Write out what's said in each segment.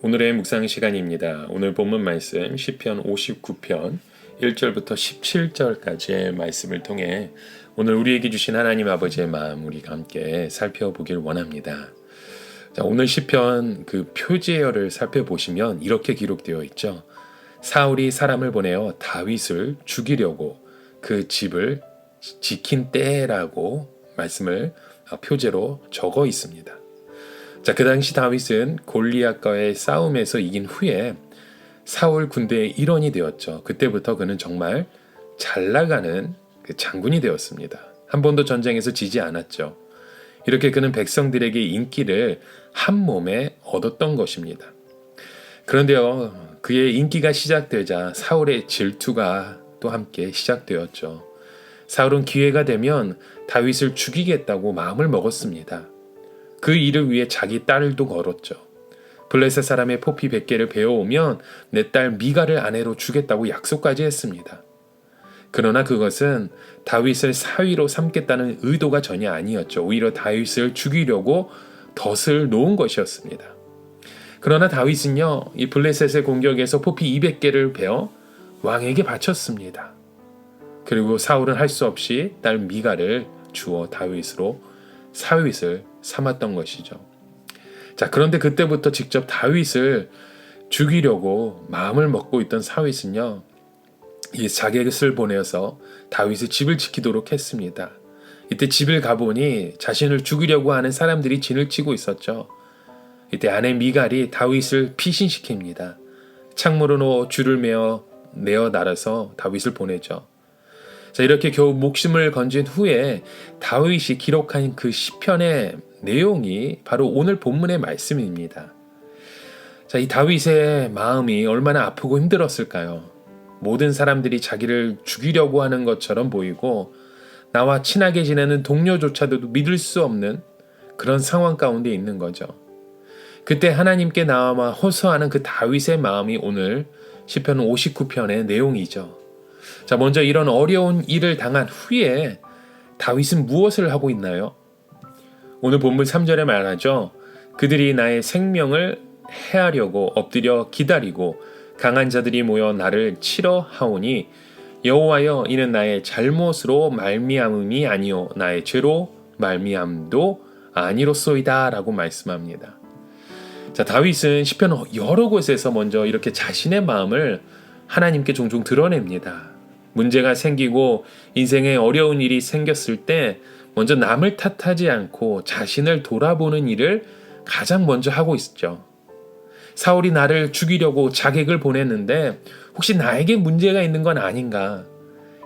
오늘의 묵상 시간입니다. 오늘 본문 말씀 시편 59편 1절부터 17절까지의 말씀을 통해 오늘 우리에게 주신 하나님 아버지의 마음 우리가 함께 살펴보길 원합니다. 자, 오늘 시편 그 표제어를 살펴보시면 이렇게 기록되어 있죠. 사울이 사람을 보내어 다윗을 죽이려고 그 집을 지킨 때라고 말씀을 표제로 적어 있습니다. 자, 그 당시 다윗은 골리앗과의 싸움에서 이긴 후에 사울 군대의 일원이 되었죠. 그때부터 그는 정말 잘 나가는 그 장군이 되었습니다. 한 번도 전쟁에서 지지 않았죠. 이렇게 그는 백성들에게 인기를 한 몸에 얻었던 것입니다. 그런데요, 그의 인기가 시작되자 사울의 질투가 또 함께 시작되었죠. 사울은 기회가 되면 다윗을 죽이겠다고 마음을 먹었습니다. 그 일을 위해 자기 딸도 걸었죠. 블레셋 사람의 포피 100개를 베어오면 내 딸 미갈을 아내로 주겠다고 약속까지 했습니다. 그러나 그것은 다윗을 사위로 삼겠다는 의도가 전혀 아니었죠. 오히려 다윗을 죽이려고 덫을 놓은 것이었습니다. 그러나 다윗은요, 이 블레셋의 공격에서 포피 200개를 베어 왕에게 바쳤습니다. 그리고 사울은 할 수 없이 딸 미갈을 주어 다윗으로 사윗을 삼았던 것이죠. 자, 그런데 그때부터 직접 다윗을 죽이려고 마음을 먹고 있던 사윗은요, 이 자객을 보내어서 다윗의 집을 지키도록 했습니다. 이때 집을 가보니 자신을 죽이려고 하는 사람들이 진을 치고 있었죠. 이때 아내 미갈이 다윗을 피신시킵니다. 창문으로 줄을 내어 날아서 다윗을 보내죠. 자, 이렇게 겨우 목숨을 건진 후에 다윗이 기록한 그 시편의 내용이 바로 오늘 본문의 말씀입니다. 자, 이 다윗의 마음이 얼마나 아프고 힘들었을까요? 모든 사람들이 자기를 죽이려고 하는 것처럼 보이고 나와 친하게 지내는 동료조차도 믿을 수 없는 그런 상황 가운데 있는 거죠. 그때 하나님께 나와 호소하는 그 다윗의 마음이 오늘 시편 59편의 내용이죠. 자, 먼저 이런 어려운 일을 당한 후에 다윗은 무엇을 하고 있나요? 오늘 본문 3절에 말하죠. 그들이 나의 생명을 해하려고 엎드려 기다리고 강한 자들이 모여 나를 치러 하오니 여호와여 이는 나의 잘못으로 말미암음이 아니요 나의 죄로 말미암도 아니로소이다 라고 말씀합니다. 자, 다윗은 시편 여러 곳에서 먼저 이렇게 자신의 마음을 하나님께 종종 드러냅니다. 문제가 생기고 인생에 어려운 일이 생겼을 때 먼저 남을 탓하지 않고 자신을 돌아보는 일을 가장 먼저 하고 있죠. 사울이 나를 죽이려고 자객을 보냈는데 혹시 나에게 문제가 있는 건 아닌가?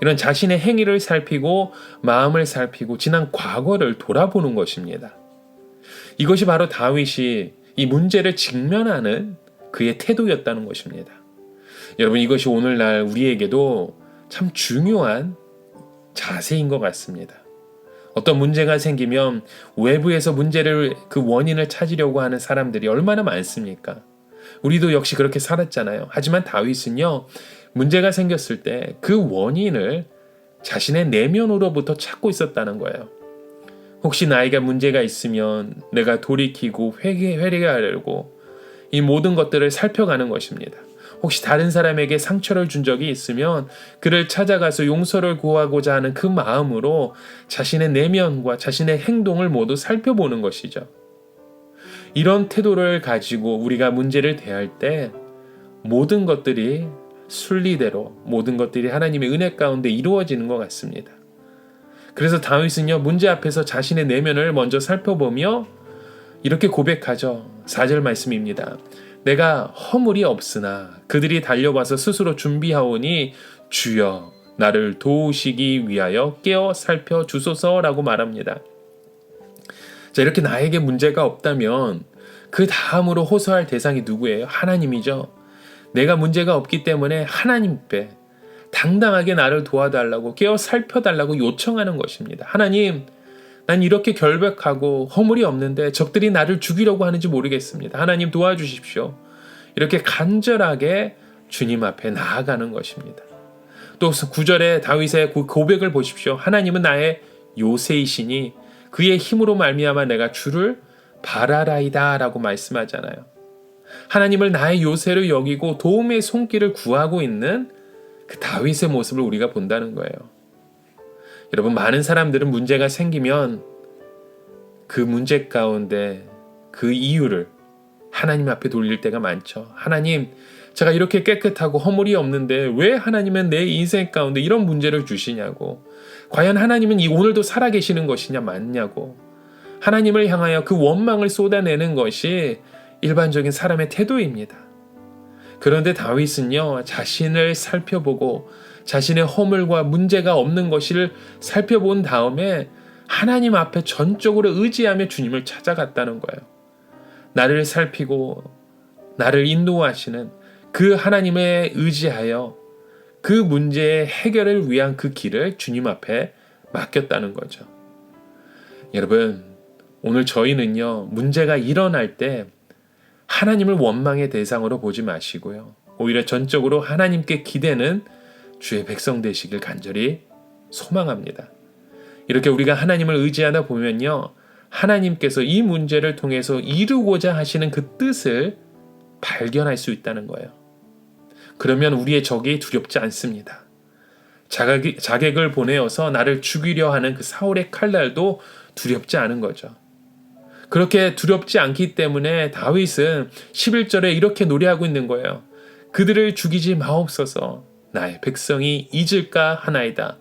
이런 자신의 행위를 살피고 마음을 살피고 지난 과거를 돌아보는 것입니다. 이것이 바로 다윗이 이 문제를 직면하는 그의 태도였다는 것입니다. 여러분, 이것이 오늘날 우리에게도 참 중요한 자세인 것 같습니다. 어떤 문제가 생기면 외부에서 문제를 그 원인을 찾으려고 하는 사람들이 얼마나 많습니까? 우리도 역시 그렇게 살았잖아요. 하지만 다윗은요, 문제가 생겼을 때 그 원인을 자신의 내면으로부터 찾고 있었다는 거예요. 혹시 나에게 문제가 있으면 내가 돌이키고 회개하려고 이 모든 것들을 살펴가는 것입니다. 혹시 다른 사람에게 상처를 준 적이 있으면 그를 찾아가서 용서를 구하고자 하는 그 마음으로 자신의 내면과 자신의 행동을 모두 살펴보는 것이죠. 이런 태도를 가지고 우리가 문제를 대할 때 모든 것들이 순리대로 모든 것들이 하나님의 은혜 가운데 이루어지는 것 같습니다. 그래서 다윗은요, 문제 앞에서 자신의 내면을 먼저 살펴보며 이렇게 고백하죠. 4절 말씀입니다. 내가 허물이 없으나 그들이 달려와서 스스로 준비하오니 주여 나를 도우시기 위하여 깨어 살펴주소서라고 말합니다. 자, 이렇게 나에게 문제가 없다면 그 다음으로 호소할 대상이 누구예요? 하나님이죠. 내가 문제가 없기 때문에 하나님께 당당하게 나를 도와달라고 깨어 살펴달라고 요청하는 것입니다. 하나님, 난 이렇게 결백하고 허물이 없는데 적들이 나를 죽이려고 하는지 모르겠습니다. 하나님 도와주십시오. 이렇게 간절하게 주님 앞에 나아가는 것입니다. 또 9절에 다윗의 고백을 보십시오. 하나님은 나의 요새이시니 그의 힘으로 말미암아 내가 주를 바라라이다 라고 말씀하잖아요. 하나님을 나의 요새로 여기고 도움의 손길을 구하고 있는 그 다윗의 모습을 우리가 본다는 거예요. 여러분, 많은 사람들은 문제가 생기면 그 문제 가운데 그 이유를 하나님 앞에 돌릴 때가 많죠. 하나님, 제가 이렇게 깨끗하고 허물이 없는데 왜 하나님은 내 인생 가운데 이런 문제를 주시냐고. 과연 하나님은 오늘도 살아계시는 것이냐 맞냐고. 하나님을 향하여 그 원망을 쏟아내는 것이 일반적인 사람의 태도입니다. 그런데 다윗은요, 자신을 살펴보고 자신의 허물과 문제가 없는 것을 살펴본 다음에 하나님 앞에 전적으로 의지하며 주님을 찾아갔다는 거예요. 나를 살피고 나를 인도하시는 그 하나님에 의지하여 그 문제의 해결을 위한 그 길을 주님 앞에 맡겼다는 거죠. 여러분, 오늘 저희는요, 문제가 일어날 때 하나님을 원망의 대상으로 보지 마시고요, 오히려 전적으로 하나님께 기대는 주의 백성 되시길 간절히 소망합니다. 이렇게 우리가 하나님을 의지하다 보면요, 하나님께서 이 문제를 통해서 이루고자 하시는 그 뜻을 발견할 수 있다는 거예요. 그러면 우리의 적이 두렵지 않습니다. 자객을 보내어서 나를 죽이려 하는 그 사울의 칼날도 두렵지 않은 거죠. 그렇게 두렵지 않기 때문에 다윗은 11절에 이렇게 노래하고 있는 거예요. 그들을 죽이지 마옵소서. 나의 백성이 잊을까 하나이다.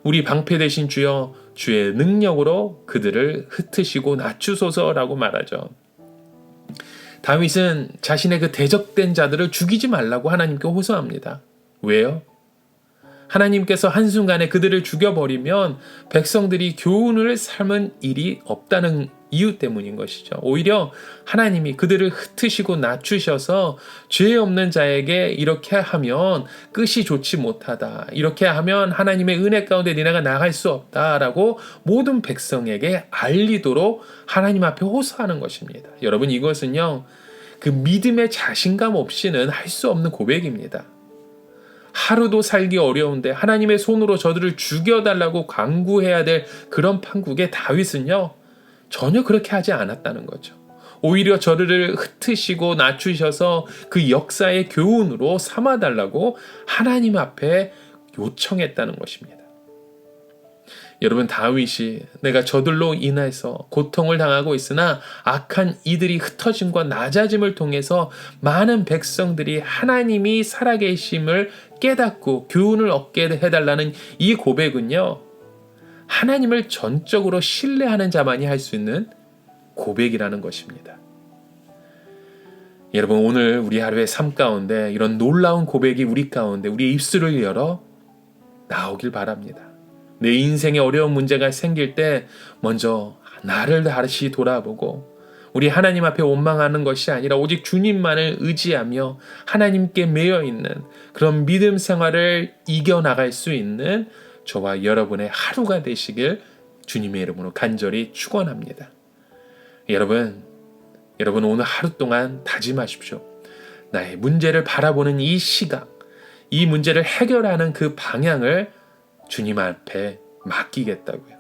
우리 방패 되신 주여, 주의 능력으로 그들을 흩으시고 낮추소서라고 말하죠. 다윗은 자신의 그 대적된 자들을 죽이지 말라고 하나님께 호소합니다. 왜요? 하나님께서 한순간에 그들을 죽여버리면 백성들이 교훈을 삼은 일이 없다는 이유 때문인 것이죠. 오히려 하나님이 그들을 흩으시고 낮추셔서 죄 없는 자에게 이렇게 하면 끝이 좋지 못하다. 이렇게 하면 하나님의 은혜 가운데 니네가 나갈 수 없다라고 모든 백성에게 알리도록 하나님 앞에 호소하는 것입니다. 여러분, 이것은요, 그 믿음의 자신감 없이는 할 수 없는 고백입니다. 하루도 살기 어려운데 하나님의 손으로 저들을 죽여달라고 간구해야 될 그런 판국에 다윗은요, 전혀 그렇게 하지 않았다는 거죠. 오히려 저들을 흩으시고 낮추셔서 그 역사의 교훈으로 삼아달라고 하나님 앞에 요청했다는 것입니다. 여러분, 다윗이 내가 저들로 인해서 고통을 당하고 있으나 악한 이들이 흩어짐과 낮아짐을 통해서 많은 백성들이 하나님이 살아계심을 깨닫고 교훈을 얻게 해달라는 이 고백은요, 하나님을 전적으로 신뢰하는 자만이 할 수 있는 고백이라는 것입니다. 여러분, 오늘 우리 하루의 삶 가운데 이런 놀라운 고백이 우리 가운데 우리의 입술을 열어 나오길 바랍니다. 내 인생에 어려운 문제가 생길 때 먼저 나를 다시 돌아보고 우리 하나님 앞에 원망하는 것이 아니라 오직 주님만을 의지하며 하나님께 매여 있는 그런 믿음 생활을 이겨나갈 수 있는 저와 여러분의 하루가 되시길 주님의 이름으로 간절히 축원합니다. 여러분 오늘 하루 동안 다짐하십시오. 나의 문제를 바라보는 이 시각, 이 문제를 해결하는 그 방향을 주님 앞에 맡기겠다고요.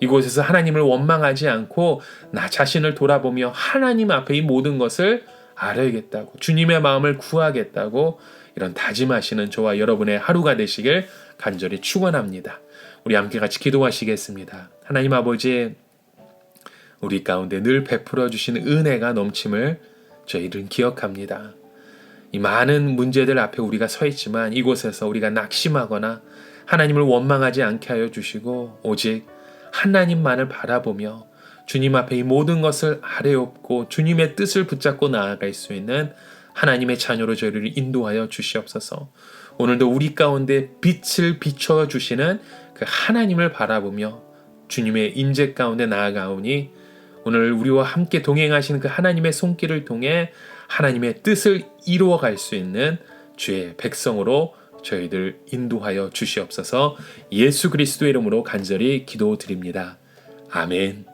이곳에서 하나님을 원망하지 않고 나 자신을 돌아보며 하나님 앞에 이 모든 것을 알아야겠다고, 주님의 마음을 구하겠다고 이런 다짐하시는 저와 여러분의 하루가 되시길 간절히 축원합니다. 우리 함께 같이 기도하시겠습니다. 하나님 아버지, 우리 가운데 늘 베풀어 주시는 은혜가 넘침을 저희들은 기억합니다. 이 많은 문제들 앞에 우리가 서 있지만 이곳에서 우리가 낙심하거나 하나님을 원망하지 않게 하여 주시고 오직 하나님만을 바라보며 주님 앞에 이 모든 것을 아뢰옵고 주님의 뜻을 붙잡고 나아갈 수 있는 하나님의 자녀로 저희를 인도하여 주시옵소서. 오늘도 우리 가운데 빛을 비춰 주시는 그 하나님을 바라보며 주님의 임재 가운데 나아가오니 오늘 우리와 함께 동행하시는 그 하나님의 손길을 통해 하나님의 뜻을 이루어갈 수 있는 주의 백성으로 저희들 인도하여 주시옵소서. 예수 그리스도의 이름으로 간절히 기도드립니다. 아멘.